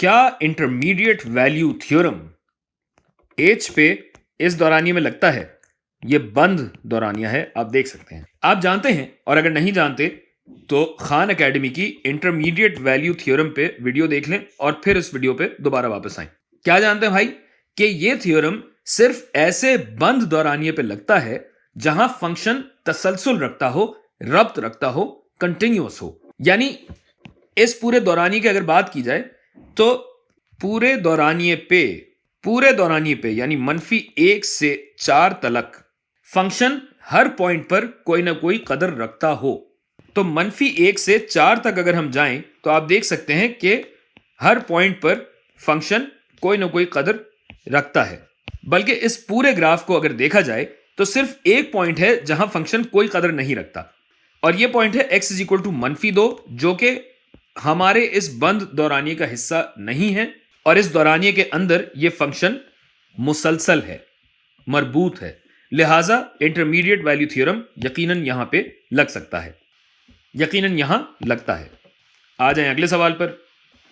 क्या intermediate value theorem H पे इस दौरानिये में लगता है? ये बंद दौरानिया है, आप देख सकते हैं। आप जानते हैं, और अगर नहीं जानते तो खान एकेडमी की इंटरमीडिएट वैल्यू थ्योरम पे वीडियो देख लें और फिर इस वीडियो पे दोबारा वापस आएं। क्या जानते हैं भाई कि ये थ्योरम सिर्फ ऐसे बंद दौरानिये पे लगता है जहां फंक्शन तसलसल रखता हो, रब्त रखता हो, कंटिन्यूअस हो। यानी इस पूरे दौरानिये की अगर बात की जाए तो पूरे दौरानिये पे यानी -1 से 4 तलक फंक्शन हर पॉइंट पर कोई ना कोई कदर रखता हो। तो -1 से 4 तक अगर हम जाएं तो आप देख सकते हैं कि हर पॉइंट पर फंक्शन कोई ना कोई कदर रखता है। बल्कि इस पूरे ग्राफ को अगर देखा जाए तो सिर्फ एक पॉइंट है जहां फंक्शन कोई कदर नहीं रखता, और यह पॉइंट है x = -2, जो कि हमारे इस बंद दौरानिये का हिस्सा नहीं है, और इस दौरानिये के अंदर यह फंक्शन मुसलसल है, मरबूत है। लिहाजा इंटरमीडिएट वैल्यू थ्योरम यकीनन यहां पे लग सकता है, यकीनन यहां लगता है। आ जाएं अगले सवाल पर।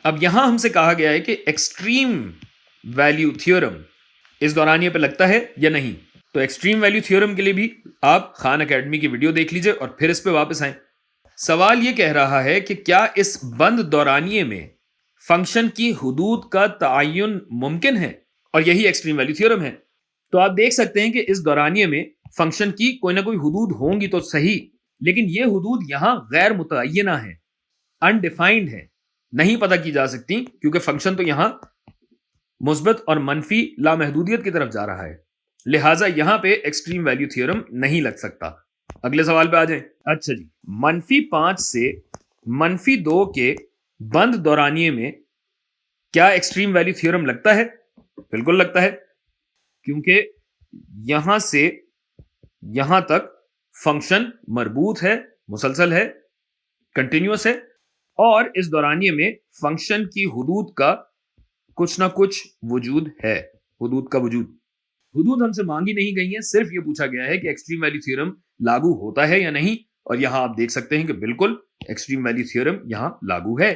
अब यहां हमसे कहा गया है कि एक्सट्रीम वैल्यू थ्योरम इस दौरानिये पे लगता है या नहीं। तो एक्सट्रीम वैल्यू थ्योरम के लिए भी आप खान एकेडमी की वीडियो देख लीजिए और फिर इस पे वापस आएं। सवाल यह कह रहा है कि क्या इस बंद दौरानिये में फंक्शन की हुदूद का तयन मुमकिन है, और यही एक्सट्रीम वैल्यू थ्योरम है। तो आप देख सकते हैं कि इस दौरानिये में फंक्शन की कोई ना कोई हुदूद होंगी तो सही, लेकिन यह हुदूद यहां गैर मुतय्यना है, अनडिफाइंड है, नहीं पता की जा सकती, क्योंकि फंक्शन तो यहां मुस्बत और मनफी लामहदूदियत की तरफ जा रहा है। लिहाजा यहां पे एक्सट्रीम वैल्यू थ्योरम नहीं लग सकता। अगले सवाल पे आ जाएं। अच्छा जी, -5 से -2 के बंद दौरानिये में क्या एक्सट्रीम वैल्यू थ्योरम लगता है? बिल्कुल लगता है, क्योंकि यहां से यहां तक फंक्शन मरबूत है, मुसलसल है, कंटिन्यूअस है, और इस दौरानिये में फंक्शन की हुदूद का कुछ ना कुछ वजूद है। हुदूद हमसे मांगी नहीं गई है, सिर्फ यह पूछा गया है कि एक्सट्रीम वैल्यू थ्योरम लागू होता है या नहीं, और यहां आप देख सकते हैं कि बिल्कुल एक्सट्रीम वैल्यू थ्योरम यहां लागू है।